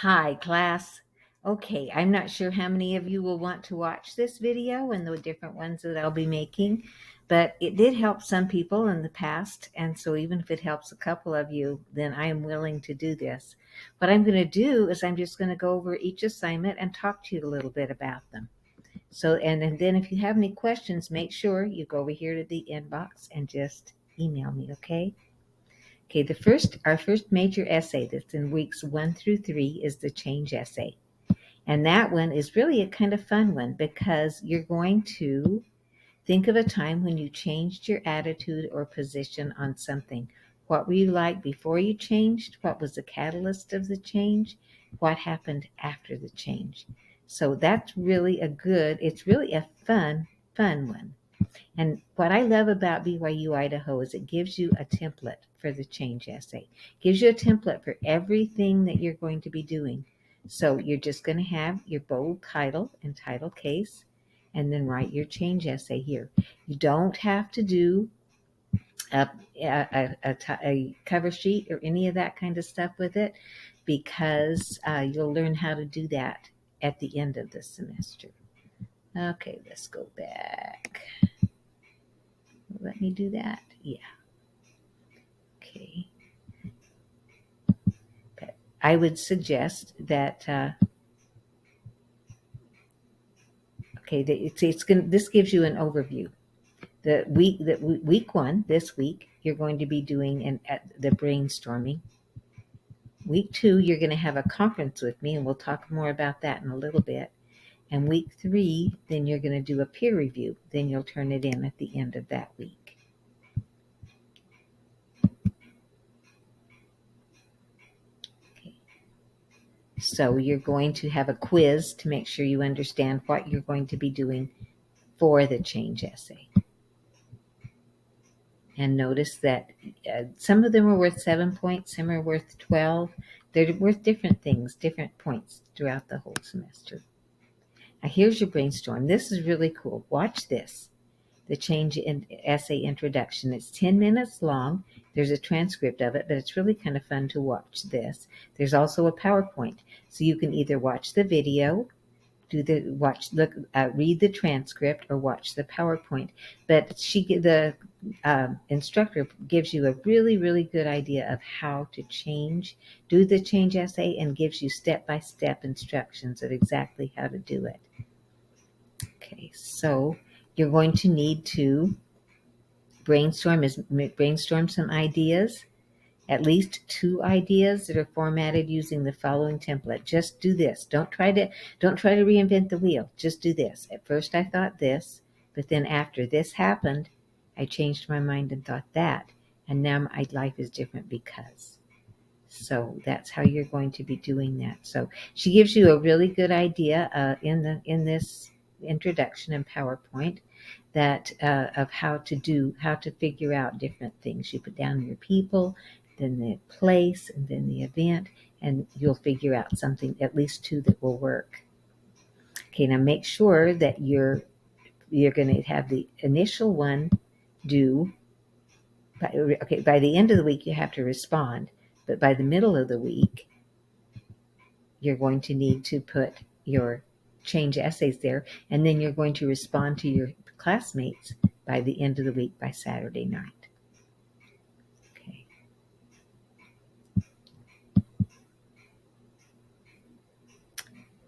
Hi, class. Okay, I'm not sure how many of you will want to watch this video and the different ones that I'll be making, but it did help some people in the past, and so even if it helps a couple of you, then I am willing to do this. What I'm going to do is I'm just going to go over each assignment and talk to you a little bit about them. So, and then if you have any questions, make sure you go over here to the inbox and just email me, okay? Okay, our first major essay that's in weeks 1 through 3 is the change essay. And that one is really a kind of fun one because you're going to think of a time when you changed your attitude or position on something. What were you like before you changed? What was the catalyst of the change? What happened after the change? So that's really it's really a fun one. And what I love about BYU Idaho is it gives you a template for the change essay. It gives you a template for everything that you're going to be doing. So you're just going to have your bold title and title case, and then write your change essay here. You don't have to do a cover sheet or any of that kind of stuff with it because you'll learn how to do that at the end of the semester. Okay, let's go back. Let me do that. Yeah. Okay. But I would suggest that this gives you an overview. Week 1 this week you're going to be doing the brainstorming. Week 2 you're going to have a conference with me, and we'll talk more about that in a little bit. And week 3 then you're going to do a peer review. Then you'll turn it in at the end of that week. So you're going to have a quiz to make sure you understand what you're going to be doing for the change essay. And notice that some of them are worth 7 points, some are worth 12. They're worth different things, different points throughout the whole semester. Now here's your brainstorm. This is really cool. Watch this. The change in essay introduction. It's 10 minutes long. There's a transcript of it, but it's really kind of fun to watch this. There's also a PowerPoint. So you can either watch the video, read the transcript, or watch the PowerPoint. But the instructor gives you a really, really good idea of how to do the change essay, and gives you step-by-step instructions of exactly how to do it. Okay, so you're going to need to brainstorm some ideas, at least 2 ideas that are formatted using the following template. Just do this. Don't try to reinvent the wheel. Just do this. At first I thought this, but then after this happened, I changed my mind and thought that, and now my life is different because. So that's how you're going to be doing that. So she gives you a really good idea in this introduction in PowerPoint that of how to figure out different things. You put down your people, then the place, and then the event, and you'll figure out something, at least 2 that will work. Okay, now make sure that you're going to have the initial one due. By the end of the week you have to respond, but by the middle of the week you're going to need to put your change essays there, and then you're going to respond to your classmates by the end of the week, by Saturday night. Okay.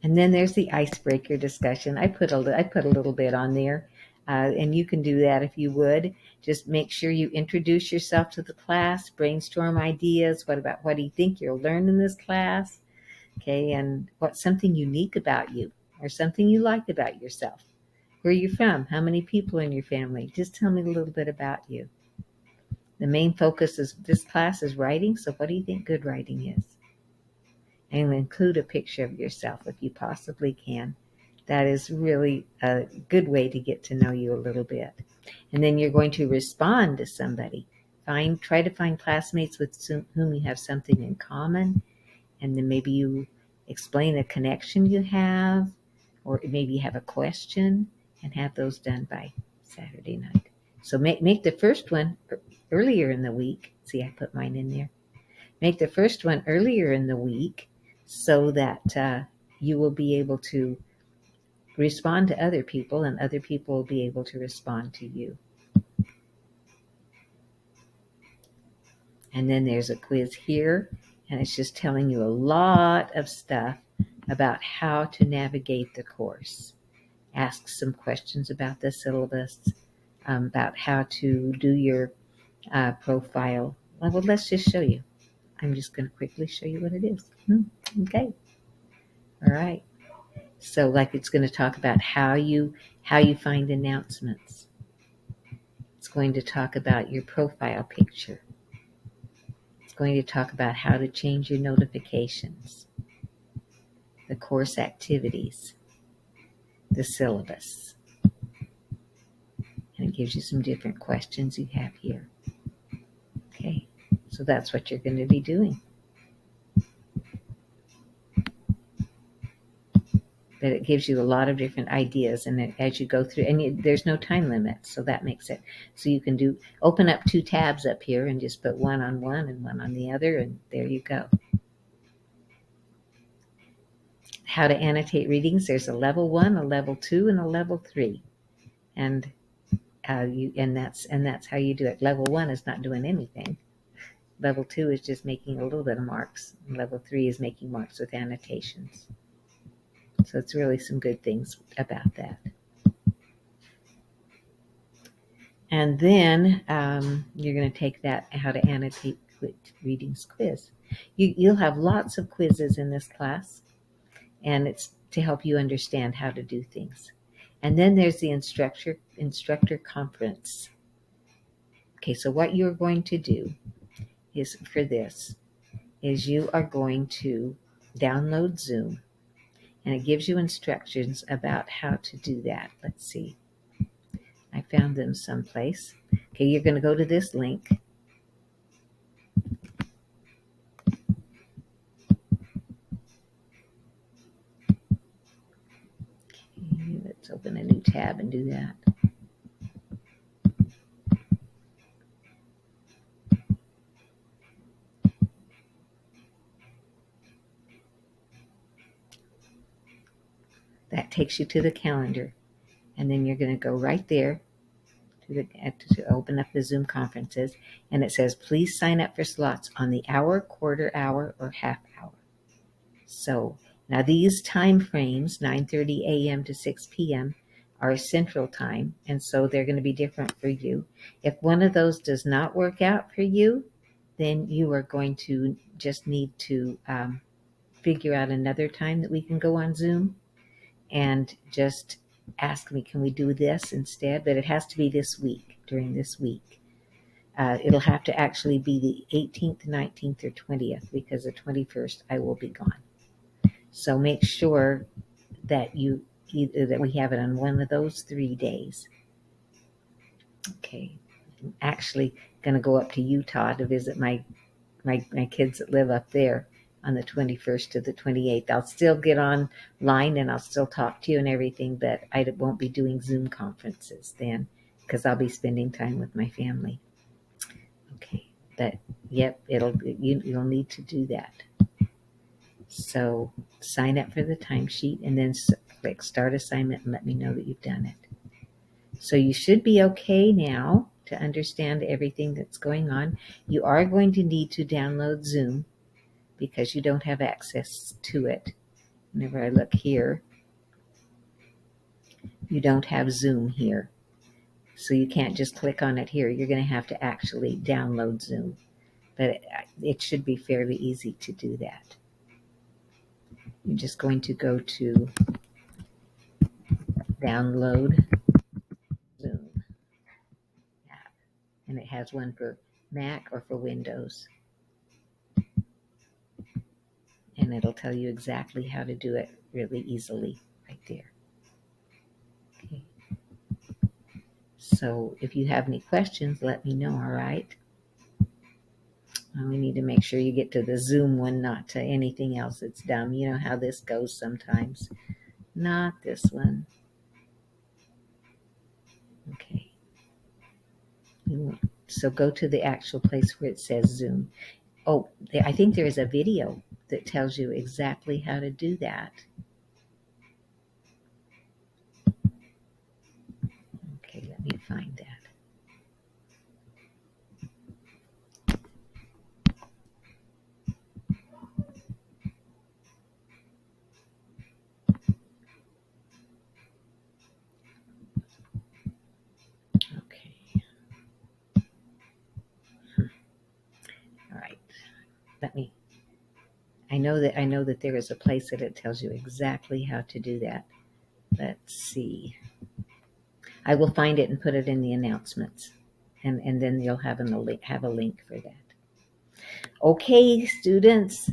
And then there's the icebreaker discussion. I put a little bit on there, and you can do that if you would. Just make sure you introduce yourself to the class, brainstorm ideas. What do you think you'll learn in this class? Okay, and what's something unique about you, or something you like about yourself? Where are you from? How many people in your family? Just tell me a little bit about you. The main focus of this class is writing, so what do you think good writing is? And include a picture of yourself if you possibly can. That is really a good way to get to know you a little bit. And then you're going to respond to somebody. Try to find classmates with whom you have something in common, and then maybe you explain a connection you have, or maybe you have a question, and have those done by Saturday night. So make the first one earlier in the week. See, I put mine in there. Make the first one earlier in the week so that you will be able to respond to other people and other people will be able to respond to you. And then there's a quiz here, and it's just telling you a lot of stuff about how to navigate the course. Ask some questions about the syllabus, about how to do your profile. Well, let's just show you. I'm just going to quickly show you what it is. Okay. All right. So, like, it's going to talk about how you find announcements. It's going to talk about your profile picture. It's going to talk about how to change your notifications, the course activities, the syllabus. And it gives you some different questions you have here. Okay, so that's what you're going to be doing. But it gives you a lot of different ideas, and as you go through, and there's no time limit, so that makes it so you can open up 2 tabs up here and just put one on one and one on the other, and there you go. How to annotate readings. There's a level 1, a level 2, and a level 3, and that's how you do it. Level 1 is not doing anything. Level 2 is just making a little bit of marks. And level 3 is making marks with annotations. So it's really some good things about that. And then you're going to take that how to annotate readings quiz. You'll have lots of quizzes in this class, and it's to help you understand how to do things. And then there's the instructor conference. Okay, so what you're going to do is you are going to download Zoom, and it gives you instructions about how to do that. Let's see. I found them someplace. Okay, you're going to go to this link. Okay, let's open a new tab and do that. That takes you to the calendar, and then you're going to go right there to open up the Zoom conferences, and it says please sign up for slots on the hour, quarter hour, or half hour. So now these time frames, 9:30 a.m. to 6 p.m., are Central Time, and so they're going to be different for you. If one of those does not work out for you, then you are going to just need to figure out another time that we can go on Zoom, and just ask me, can we do this instead? But it has to be this week, during this week. It'll have to actually be the 18th, 19th, or 20th, because the 21st I will be gone. So make sure that that we have it on one of those 3 days. Okay, I'm actually going to go up to Utah to visit my kids that live up there on the 21st to the 28th. I'll still get online and I'll still talk to you and everything, but I won't be doing Zoom conferences then because I'll be spending time with my family. Okay, but yep, you'll need to do that. So sign up for the timesheet and then click start assignment and let me know that you've done it. So you should be okay now to understand everything that's going on. You are going to need to download Zoom because you don't have access to it. Whenever I look here, you don't have Zoom here. So you can't just click on it here. You're going to have to actually download Zoom. But it should be fairly easy to do that. You're just going to go to download Zoom app. And it has one for Mac or for Windows. And it'll tell you exactly how to do it really easily right there. Okay. So if you have any questions, let me know, all right? We need to make sure you get to the Zoom one, not to anything else that's dumb. You know how this goes sometimes. Not this one. Okay. So go to the actual place where it says Zoom. Oh, I think there is a video that tells you exactly how to do that. Okay, let me find that. Okay. All right. Let me. I know that there is a place that it tells you exactly how to do that. Let's see. I will find it and put it in the announcements, and then you'll have a link for that. Okay, students.